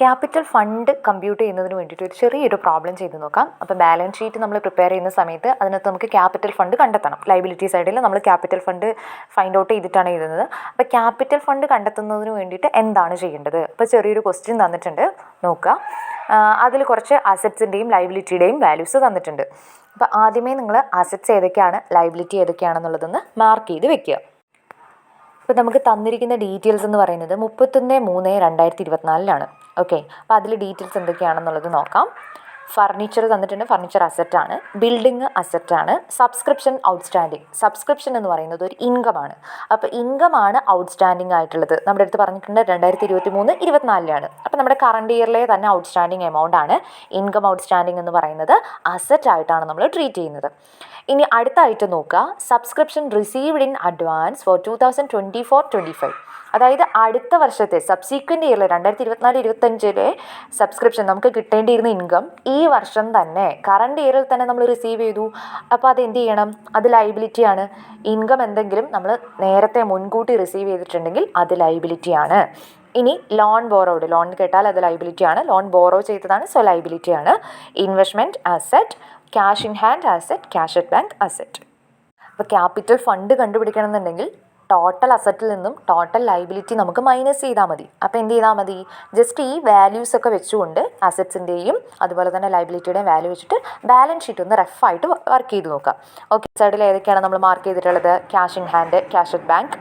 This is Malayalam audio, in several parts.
ക്യാപിറ്റൽ ഫണ്ട് കമ്പ്യൂട്ട് ചെയ്യുന്നതിന് വേണ്ടിയിട്ട് ഒരു ചെറിയൊരു പ്രോബ്ലം ചെയ്ത് നോക്കാം. അപ്പോൾ ബാലൻസ് ഷീറ്റ് നമ്മൾ പ്രിപ്പയർ ചെയ്യുന്ന സമയത്ത് അതിനകത്ത് നമുക്ക് ക്യാപിറ്റൽ ഫണ്ട് കണ്ടെത്തണം. ലയബിലിറ്റി സൈഡിൽ നമ്മൾ ക്യാപിറ്റൽ ഫണ്ട് ഫൈൻഡ് ഔട്ട് ചെയ്തിട്ടാണ് എഴുതുന്നത്. അപ്പോൾ ക്യാപിറ്റൽ ഫണ്ട് കണ്ടെത്തുന്നതിന് വേണ്ടിയിട്ട് എന്താണ് ചെയ്യേണ്ടത്? അപ്പോൾ ചെറിയൊരു ക്വസ്റ്റ്യൻ തന്നിട്ടുണ്ട്, നോക്കുക. അതിൽ കുറച്ച് അസറ്റ്സിൻ്റെയും ലയബിലിറ്റിയുടെയും വാല്യൂസ് തന്നിട്ടുണ്ട്. അപ്പോൾ ആദ്യമേ നിങ്ങൾ അസറ്റ്സ് ഏതൊക്കെയാണ്, ലയബിലിറ്റി ഏതൊക്കെയാണെന്നുള്ളതൊന്ന് മാർക്ക് ചെയ്ത് വെക്കുക. ഇപ്പോൾ നമുക്ക് തന്നിരിക്കുന്ന ഡീറ്റെയിൽസ് എന്ന് പറയുന്നത് 31/3/2024 ഓക്കെ. അപ്പോൾ അതിൽ ഡീറ്റെയിൽസ് എന്തൊക്കെയാണെന്നുള്ളത് നോക്കാം. ഫർണിച്ചർ തന്നിട്ടുണ്ട്, ഫർണിച്ചർ അസറ്റാണ്. ബിൽഡിംഗ് അസറ്റാണ്. സബ്സ്ക്രിപ്ഷൻ ഔട്ട്സ്റ്റാൻഡിങ്, സബ്സ്ക്രിപ്ഷൻ എന്ന് പറയുന്നത് ഒരു ഇൻകമാണ്. അപ്പോൾ ഇൻകമാണ് ഔട്ട്സ്റ്റാൻഡിങ് ആയിട്ടുള്ളത്. നമ്മുടെ അടുത്ത് പറഞ്ഞിട്ടുണ്ട് 2023-24. അപ്പോൾ നമ്മുടെ കറണ്ട് ഇയറിലെ തന്നെ ഔട്ട്സ്റ്റാൻഡിങ് എമൗണ്ട് ആണ്. ഇൻകം ഔട്ട്സ്റ്റാൻഡിങ് എന്ന് പറയുന്നത് അസറ്റ് ആയിട്ടാണ് നമ്മൾ ട്രീറ്റ് ചെയ്യുന്നത്. ഇനി അടുത്ത ഐറ്റം നോക്കുക, subscription received in advance four 2024-25. അതായത് അടുത്ത വർഷത്തെ സബ്സീക്വൻ്റ് ഇയറിൽ 2024-25 സബ്സ്ക്രിപ്ഷൻ നമുക്ക് കിട്ടേണ്ടിയിരുന്ന ഇൻകം ഈ വർഷം തന്നെ കറണ്ട് ഇയറിൽ തന്നെ നമ്മൾ റിസീവ് ചെയ്തു. അപ്പോൾ അത് എന്ത് ചെയ്യണം? അത് ലയബിലിറ്റിയാണ്. ഇൻകം എന്തെങ്കിലും നമ്മൾ നേരത്തെ മുൻകൂട്ടി റിസീവ് ചെയ്തിട്ടുണ്ടെങ്കിൽ അത് ലയബിലിറ്റിയാണ്. ഇനി ലോൺ ബോറോഡ്, ലോൺ കേട്ടാൽ അത് ലയബിലിറ്റിയാണ്. ലോൺ ബോറോ ചെയ്തതാണ്, സോ ലയബിലിറ്റിയാണ്. Investment asset, cash in hand asset, cash at bank asset. അപ്പോൾ ക്യാപിറ്റൽ ഫണ്ട് കണ്ടുപിടിക്കണം എന്നുണ്ടെങ്കിൽ ടോട്ടൽ അസറ്റിൽ നിന്നും ടോട്ടൽ ലയബിലിറ്റി നമുക്ക് മൈനസ് ചെയ്താൽ മതി. അപ്പോൾ എന്ത് ചെയ്താൽ മതി? ജസ്റ്റ് ഈ വാല്യൂസ് ഒക്കെ വെച്ചുകൊണ്ട് അസറ്റ്സിൻ്റെയും അതുപോലെ തന്നെ ലയബിലിറ്റിയുടെയും വാല്യൂ വെച്ചിട്ട് ബാലൻസ് ഷീറ്റ് ഒന്ന് റഫായിട്ട് വർക്ക് ചെയ്ത് നോക്കാം. ഓക്കെ, സൈഡിൽ ഏതൊക്കെയാണ് നമ്മൾ മാർക്ക് ചെയ്തിട്ടുള്ളത്? Cash in hand, cash at bank,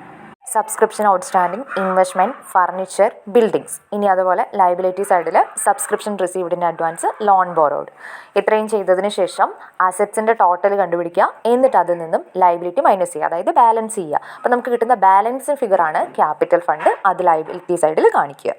subscription outstanding, investment, furniture, buildings. ഇനി അതുപോലെ ലയബിലിറ്റി സൈഡിൽ subscription received in advance, loan borrowed. ഇത്രയും ചെയ്തതിന് ശേഷം അസറ്റ്സിൻ്റെ ടോട്ടൽ കണ്ടുപിടിക്കുക. എന്നിട്ട് അതിൽ നിന്നും ലയബിലിറ്റി മൈനസ് ചെയ്യുക, അതായത് ബാലൻസ് ചെയ്യുക. അപ്പോൾ നമുക്ക് കിട്ടുന്ന ബാലൻസ് ഫിഗറാണ് ക്യാപിറ്റൽ ഫണ്ട്. അത് ലയബിലിറ്റി സൈഡിൽ കാണിക്കുക.